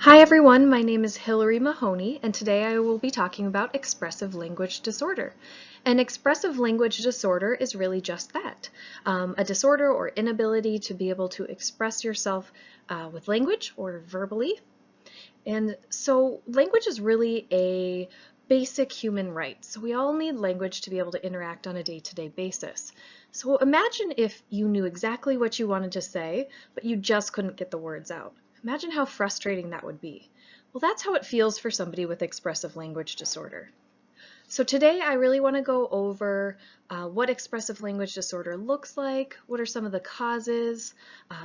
Hi everyone, my name is Hillary Mahoney, and today I will be talking about expressive language disorder. An expressive language disorder is really just that, a disorder or inability to be able to express yourself with language or verbally. And so language is really a basic human right. So we all need language to be able to interact on a day-to-day basis. So imagine if you knew exactly what you wanted to say, but you just couldn't get the words out. Imagine how frustrating that would be. Well, that's how it feels for somebody with expressive language disorder. So today I really want to go over what expressive language disorder looks like, what are some of the causes,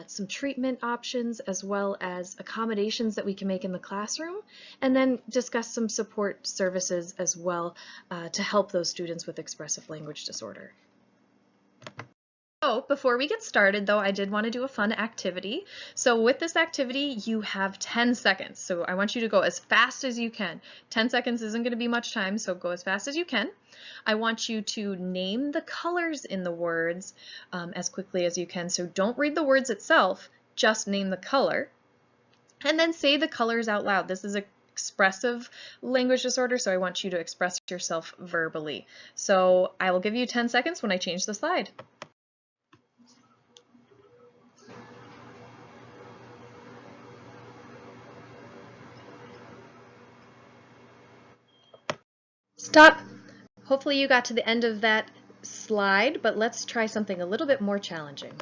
some treatment options, as well as accommodations that we can make in the classroom, and then discuss some support services as well to help those students with expressive language disorder. So before we get started though, I did want to do a fun activity. So with this activity, you have 10 seconds. So I want you to go as fast as you can. 10 seconds isn't going to be much time, so go as fast as you can. I want you to name the colors in the words as quickly as you can. So don't read the words itself, just name the color. And then say the colors out loud. This is expressive language disorder, so I want you to express yourself verbally. So I will give you 10 seconds when I change the slide. Stop. Hopefully you got to the end of that slide, but let's try something a little bit more challenging.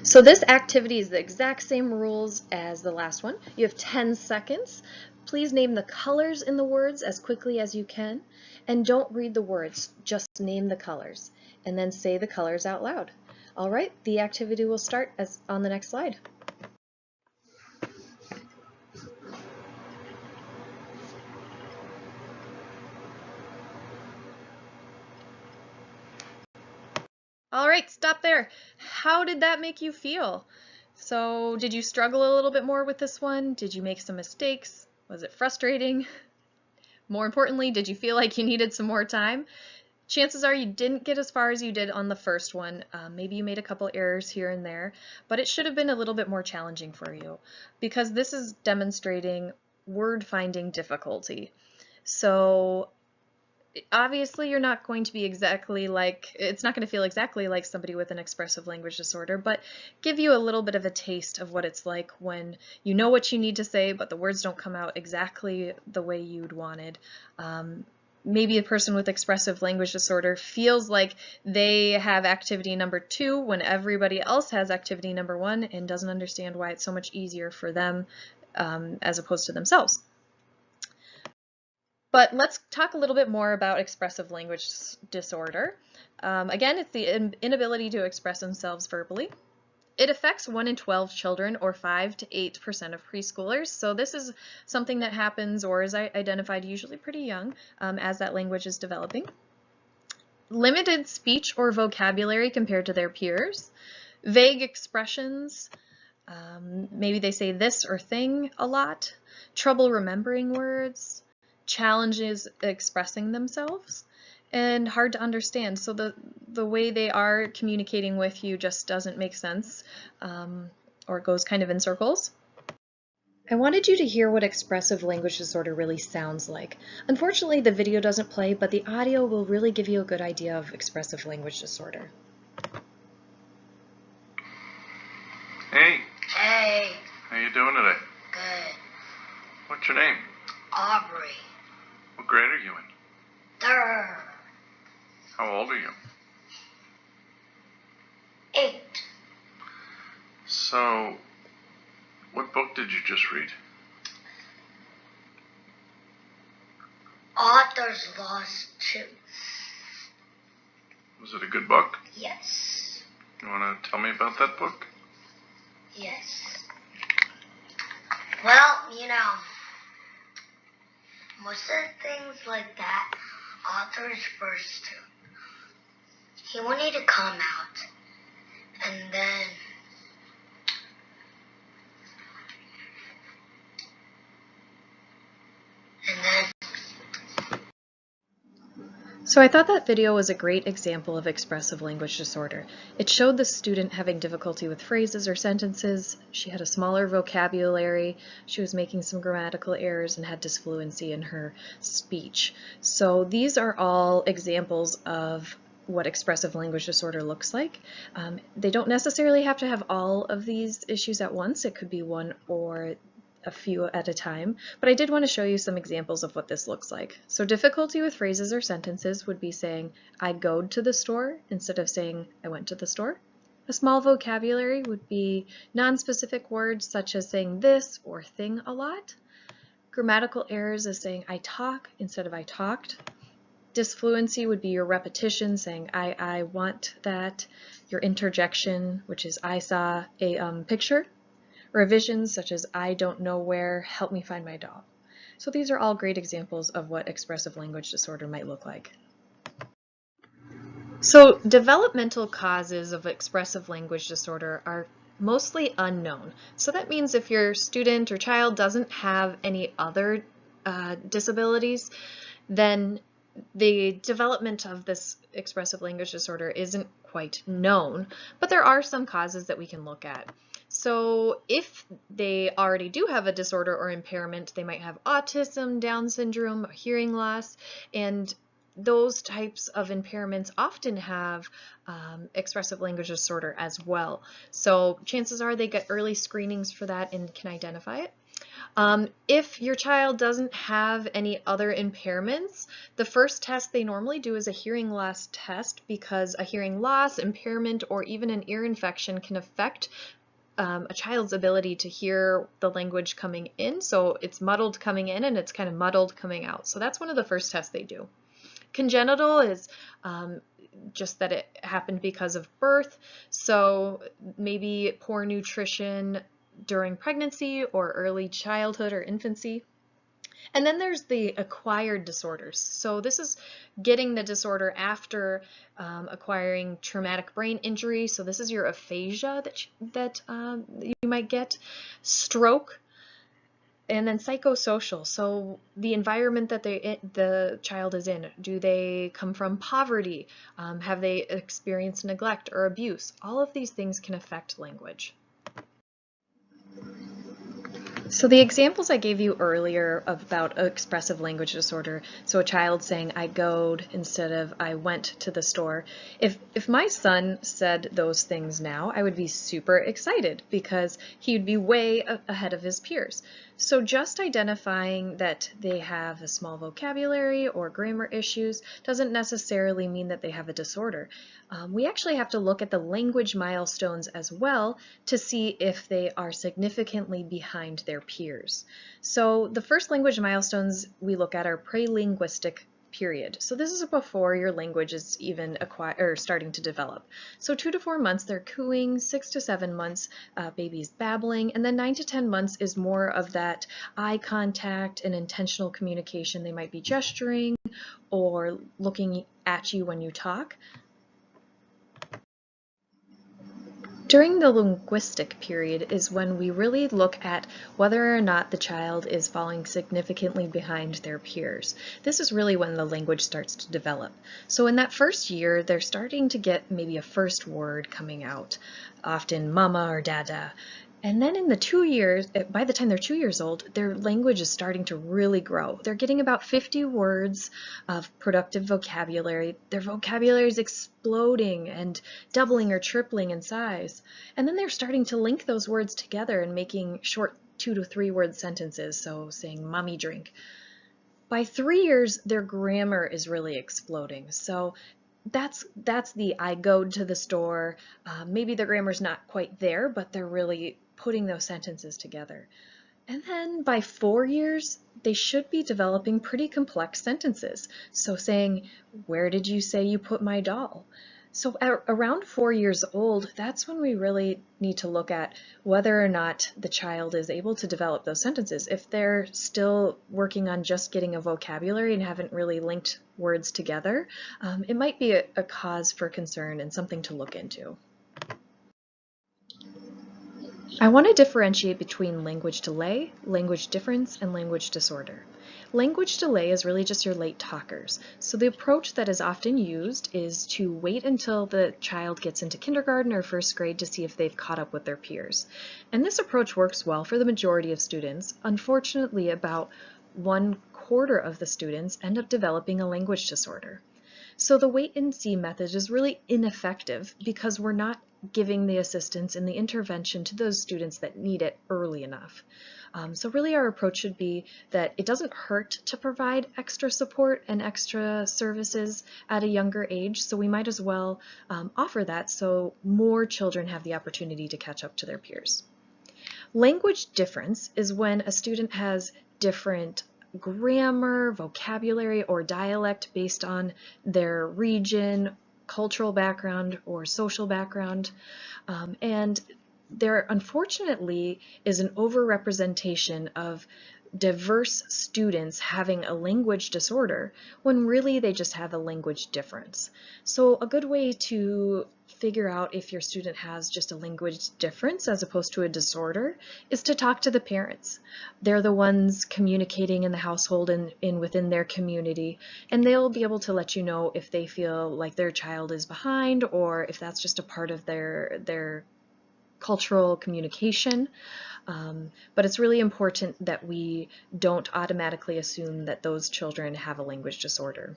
So this activity is the exact same rules as the last one. You have 10 seconds. Please name the colors in the words as quickly as you can, and don't read the words, just name the colors, and then say the colors out loud. All right, the activity will start on the next slide. All right, stop there. How did that make you feel? So did you struggle a little bit more with this one? Did you make some mistakes? Was it frustrating? More importantly, did you feel like you needed some more time? Chances are you didn't get as far as you did on the first one. Maybe you made a couple errors here and there, but it should have been a little bit more challenging for you because this is demonstrating word finding difficulty. So obviously you're not going to be exactly like, it's not going to feel exactly like somebody with an expressive language disorder, but give you a little bit of a taste of what it's like when you know what you need to say, but the words don't come out exactly the way you'd wanted. Maybe a person with expressive language disorder feels like they have activity number 2 when everybody else has activity number 1 and doesn't understand why it's so much easier for them as opposed to themselves. But let's talk a little bit more about expressive language disorder. Again, it's the inability to express themselves verbally. It affects 1 in 12 children, or 5 to 8% of preschoolers. So this is something that happens or is identified usually pretty young as that language is developing. Limited speech or vocabulary compared to their peers. Vague expressions. Maybe they say this or thing a lot. Trouble remembering words. Challenges expressing themselves, and hard to understand. So the way they are communicating with you just doesn't make sense, or it goes kind of in circles. I wanted you to hear what expressive language disorder really sounds like. Unfortunately, the video doesn't play, but the audio will really give you a good idea of expressive language disorder. Hey. Hey. How you doing today? Good. What's your name? Aubrey. What grade are you in? Third. How old are you? 8. So, what book did you just read? Author's Lost 2. Was it a good book? Yes. You want to tell me about that book? Yes. Well, most of the things like that, author's first 2. He wanted to come out, and then So I thought that video was a great example of expressive language disorder. It showed the student having difficulty with phrases or sentences. She had a smaller vocabulary, she was making some grammatical errors, and had disfluency in her speech. So these are all examples of what expressive language disorder looks like. They don't necessarily have to have all of these issues at once. It could be one or a few at a time, but I did want to show you some examples of what this looks like. So difficulty with phrases or sentences would be saying I goed to the store instead of saying I went to the store. A small vocabulary would be non-specific words such as saying this or thing a lot. Grammatical errors is saying I talk instead of I talked. Disfluency would be your repetition, saying I want that. Your interjection, which is I saw a picture. Revisions such as I don't know where, help me find my doll. So these are all great examples of what expressive language disorder might look like. So developmental causes of expressive language disorder are mostly unknown. So that means if your student or child doesn't have any other disabilities, then the development of this expressive language disorder isn't quite known, but there are some causes that we can look at. So if they already do have a disorder or impairment, they might have autism, Down syndrome, hearing loss, and those types of impairments often have expressive language disorder as well. So chances are they get early screenings for that and can identify it. If your child doesn't have any other impairments, the first test they normally do is a hearing loss test, because a hearing loss, impairment, or even an ear infection can affect a child's ability to hear the language coming in. So it's muddled coming in and it's kind of muddled coming out. So that's one of the first tests they do. Congenital is just that it happened because of birth. So maybe poor nutrition during pregnancy or early childhood or infancy. And then there's the acquired disorders. So this is getting the disorder after acquiring traumatic brain injury. So this is your aphasia that you might get, stroke, and then psychosocial. So the environment that the child is in. Do they come from poverty? Have they experienced neglect or abuse? All of these things can affect language. So the examples I gave you earlier about expressive language disorder, so a child saying I goed instead of I went to the store, if my son said those things now, I would be super excited because he would be way ahead of his peers. So just identifying that they have a small vocabulary or grammar issues doesn't necessarily mean that they have a disorder. We actually have to look at the language milestones as well to see if they are significantly behind their peers. So the first language milestones we look at are pre-linguistic period. So this is before your language is even starting to develop. So 2 to 4 months they're cooing, 6 to 7 months baby's babbling, and then 9 to 10 months is more of that eye contact and intentional communication. They might be gesturing or looking at you when you talk. During the linguistic period is when we really look at whether or not the child is falling significantly behind their peers. This is really when the language starts to develop. So in that first year, they're starting to get maybe a first word coming out, often mama or dada. And then in the 2 years, by the time they're 2 years old, their language is starting to really grow. They're getting about 50 words of productive vocabulary. Their vocabulary is exploding and doubling or tripling in size. And then they're starting to link those words together and making short 2 to 3 word sentences, so saying mommy drink. By 3 years, their grammar is really exploding. So that's the I go to the store. Maybe the grammar's not quite there, but they're really putting those sentences together. And then by 4 years, they should be developing pretty complex sentences. So saying, where did you say you put my doll? So around 4 years old, that's when we really need to look at whether or not the child is able to develop those sentences. If they're still working on just getting a vocabulary and haven't really linked words together, it might be a cause for concern and something to look into. I want to differentiate between language delay, language difference, and language disorder. Language delay is really just your late talkers. So the approach that is often used is to wait until the child gets into kindergarten or first grade to see if they've caught up with their peers. And this approach works well for the majority of students. Unfortunately, about 1/4 of the students end up developing a language disorder. So the wait and see method is really ineffective because we're not giving the assistance and the intervention to those students that need it early enough. So really our approach should be that it doesn't hurt to provide extra support and extra services at a younger age, so we might as well offer that so more children have the opportunity to catch up to their peers. Language difference is when a student has different grammar, vocabulary, or dialect based on their region, cultural background, or social background. And there unfortunately is an overrepresentation of diverse students having a language disorder when really they just have a language difference. So a good way to figure out if your student has just a language difference as opposed to a disorder is to talk to the parents. They're the ones communicating in the household and within their community, and they'll be able to let you know if they feel like their child is behind or if that's just a part of their cultural communication. But it's really important that we don't automatically assume that those children have a language disorder,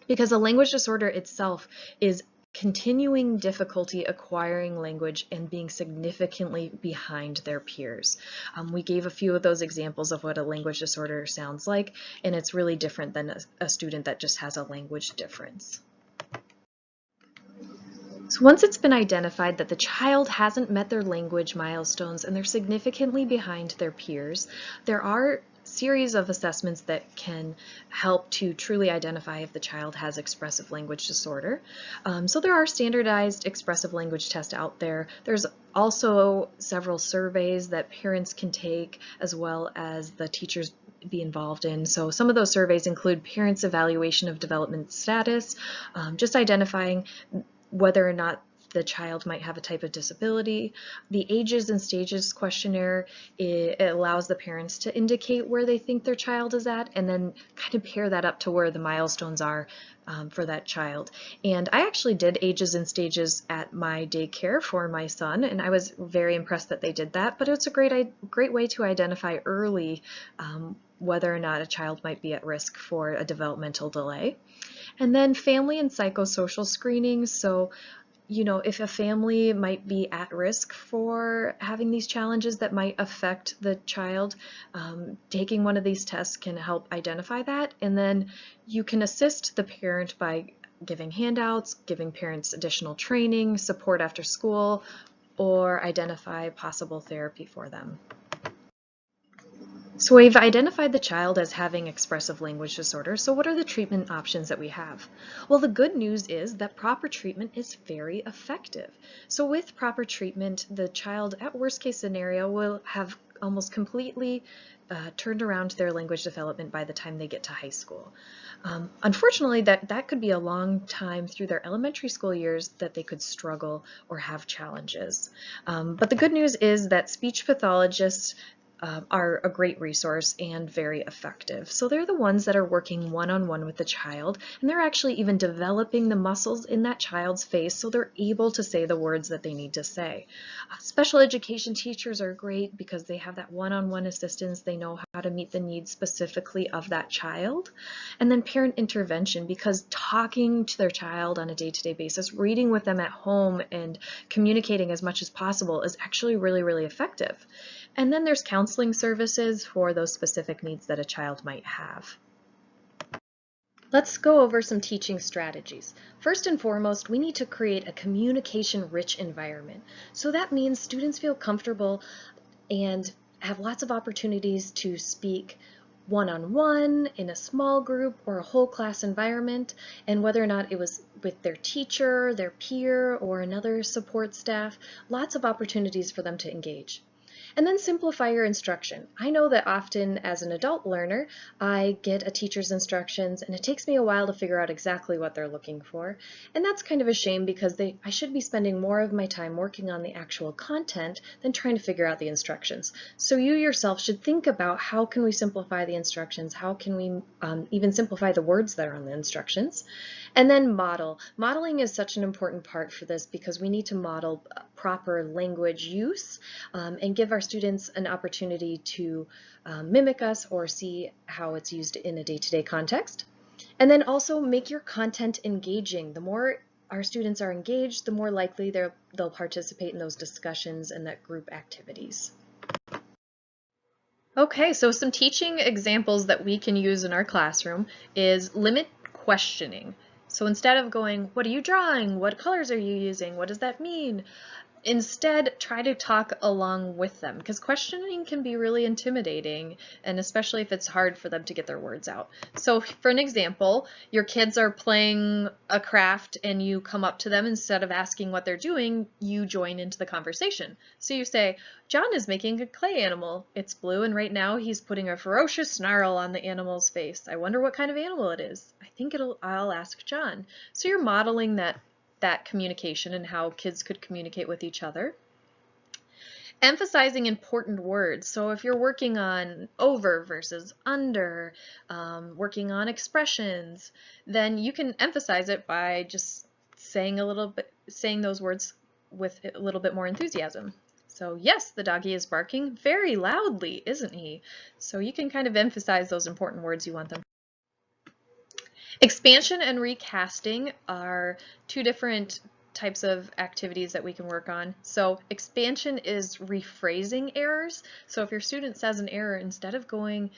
because a language disorder itself is continuing difficulty acquiring language and being significantly behind their peers. We gave a few of those examples of what a language disorder sounds like, and it's really different than a student that just has a language difference. So once it's been identified that the child hasn't met their language milestones and they're significantly behind their peers, there are series of assessments that can help to truly identify if the child has expressive language disorder. So there are standardized expressive language tests out there. There's also several surveys that parents can take as well as the teachers be involved in. So some of those surveys include parents' evaluation of development status, just identifying whether or not the child might have a type of disability. The ages and stages questionnaire, it allows the parents to indicate where they think their child is at and then kind of pair that up to where the milestones are for that child. And I actually did ages and stages at my daycare for my son, and I was very impressed that they did that, but it's a great way to identify early whether or not a child might be at risk for a developmental delay. And then family and psychosocial screenings. So, if a family might be at risk for having these challenges that might affect the child, taking one of these tests can help identify that. And then you can assist the parent by giving handouts, giving parents additional training, support after school, or identify possible therapy for them. So we've identified the child as having expressive language disorder, so what are the treatment options that we have? Well, the good news is that proper treatment is very effective. So with proper treatment, the child, at worst case scenario, will have almost completely turned around their language development by the time they get to high school. Unfortunately, that could be a long time through their elementary school years that they could struggle or have challenges. But the good news is that speech pathologists are a great resource and very effective. So they're the ones that are working one-on-one with the child, and they're actually even developing the muscles in that child's face so they're able to say the words that they need to say. Special education teachers are great because they have that one-on-one assistance. They know how to meet the needs specifically of that child. And then parent intervention, because talking to their child on a day-to-day basis, reading with them at home, and communicating as much as possible is actually really, really effective. And then there's counseling services for those specific needs that a child might have. Let's go over some teaching strategies. First and foremost, we need to create a communication-rich environment. So that means students feel comfortable and have lots of opportunities to speak one-on-one, in a small group, or a whole class environment, and whether or not it was with their teacher, their peer, or another support staff, lots of opportunities for them to engage. And then simplify your instruction. I know that often as an adult learner, I get a teacher's instructions and it takes me a while to figure out exactly what they're looking for. And that's kind of a shame because I should be spending more of my time working on the actual content than trying to figure out the instructions. So you yourself should think about how can we simplify the instructions, how can we even simplify the words that are on the instructions. And then model. Modeling is such an important part for this because we need to model proper language use and give our students an opportunity to mimic us or see how it's used in a day-to-day context. And then also make your content engaging. The more our students are engaged, the more likely they'll participate in those discussions and that group activities. Okay, so some teaching examples that we can use in our classroom is limit questioning. So instead of going, what are you drawing? What colors are you using? What does that mean? Instead, try to talk along with them because questioning can be really intimidating, and especially if it's hard for them to get their words out. So for an example, your kids are playing a craft and you come up to them. Instead of asking what they're doing, you join into the conversation. So you say, John is making a clay animal. It's blue and right now he's putting a ferocious snarl on the animal's face. I wonder what kind of animal it is. I think I'll ask John. So you're modeling that communication and how kids could communicate with each other. Emphasizing important words. So if you're working on over versus under, working on expressions, then you can emphasize it by just saying those words with a little bit more enthusiasm. So yes, the doggy is barking very loudly, isn't he? So you can kind of emphasize those important words you want them. Expansion and recasting are two different types of activities that we can work on. So expansion is rephrasing errors. So if your student says an error, instead of going,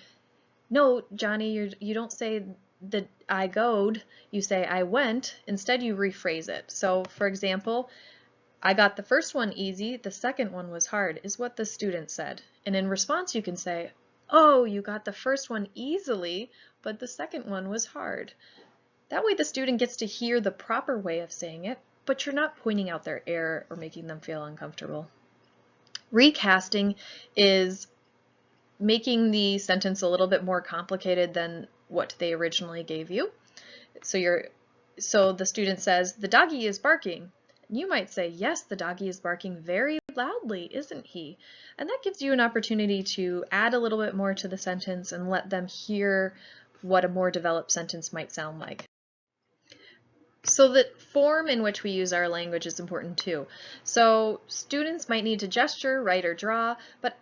no, Johnny, you don't say that I goed, you say I went, instead you rephrase it. So for example, I got the first one easy, the second one was hard, is what the student said. And in response you can say, oh, you got the first one easily, but the second one was hard. That way the student gets to hear the proper way of saying it, but you're not pointing out their error or making them feel uncomfortable. Recasting is making the sentence a little bit more complicated than what they originally gave you. So the student says, the doggy is barking. You might say, yes, the doggy is barking very loudly, isn't he? And that gives you an opportunity to add a little bit more to the sentence and let them hear what a more developed sentence might sound like. So the form in which we use our language is important too. So students might need to gesture, write, or draw, but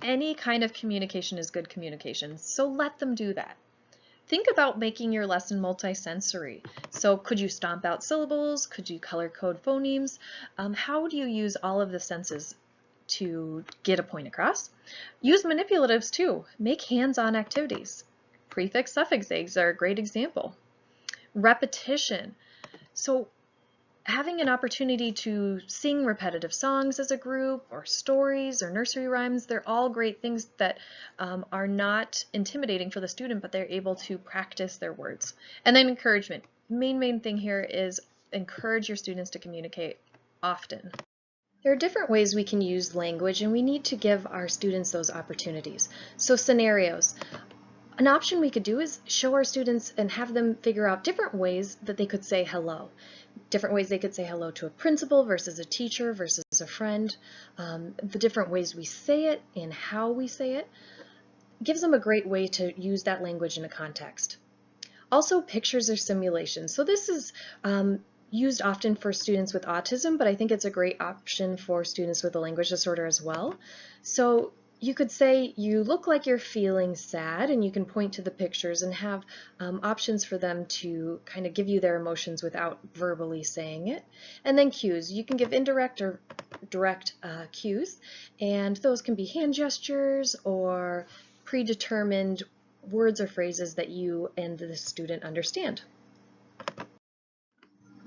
any kind of communication is good communication. So let them do that. Think about making your lesson multisensory. So could you stomp out syllables? Could you color code phonemes? How do you use all of the senses to get a point across? Use manipulatives too. Make hands-on activities. Prefix suffix eggs are a great example. Repetition. So having an opportunity to sing repetitive songs as a group or stories or nursery rhymes, they're all great things that are not intimidating for the student, but they're able to practice their words. And then encouragement. Main thing here is encourage your students to communicate often. There are different ways we can use language and we need to give our students those opportunities. So scenarios. An option we could do is show our students and have them figure out different ways that they could say hello. Different ways they could say hello to a principal versus a teacher versus a friend. The different ways we say it and how we say it gives them a great way to use that language in a context. Also, pictures or simulations. So this is used often for students with autism, but I think it's a great option for students with a language disorder as well. So you could say you look like you're feeling sad, and you can point to the pictures and have options for them to kind of give you their emotions without verbally saying it. And then cues. You can give indirect or direct cues, and those can be hand gestures or predetermined words or phrases that you and the student understand.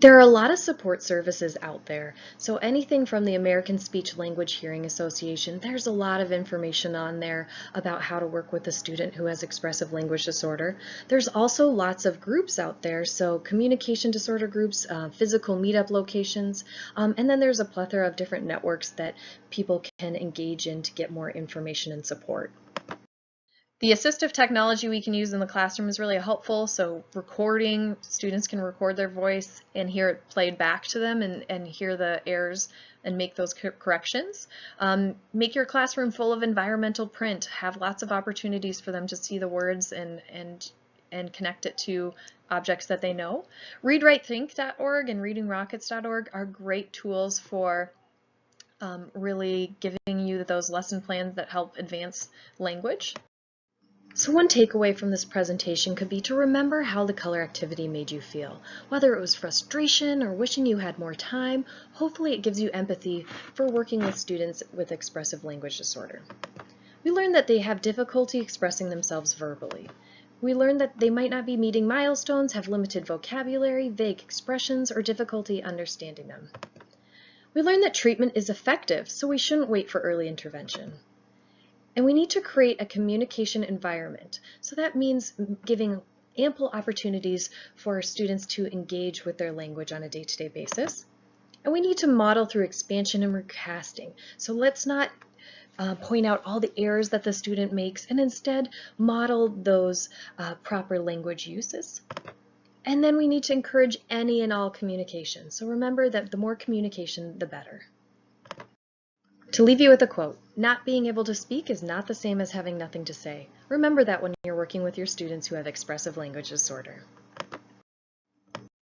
There are a lot of support services out there. So anything from the American Speech Language Hearing Association, there's a lot of information on there about how to work with a student who has expressive language disorder. There's also lots of groups out there, so communication disorder groups, physical meetup locations, and then there's a plethora of different networks that people can engage in to get more information and support. The assistive technology we can use in the classroom is really helpful. So recording, students can record their voice and hear it played back to them and hear the errors and make those corrections. Make your classroom full of environmental print. Have lots of opportunities for them to see the words and connect it to objects that they know. ReadWriteThink.org and ReadingRockets.org are great tools for really giving you those lesson plans that help advance language. So one takeaway from this presentation could be to remember how the color activity made you feel. Whether it was frustration or wishing you had more time, hopefully it gives you empathy for working with students with expressive language disorder. We learned that they have difficulty expressing themselves verbally. We learned that they might not be meeting milestones, have limited vocabulary, vague expressions, or difficulty understanding them. We learned that treatment is effective, so we shouldn't wait for early intervention. And we need to create a communication environment. So that means giving ample opportunities for students to engage with their language on a day-to-day basis. And we need to model through expansion and recasting. So let's not point out all the errors that the student makes and instead model those proper language uses. And then we need to encourage any and all communication. So remember that the more communication, the better. To leave you with a quote, not being able to speak is not the same as having nothing to say. Remember that when you're working with your students who have expressive language disorder.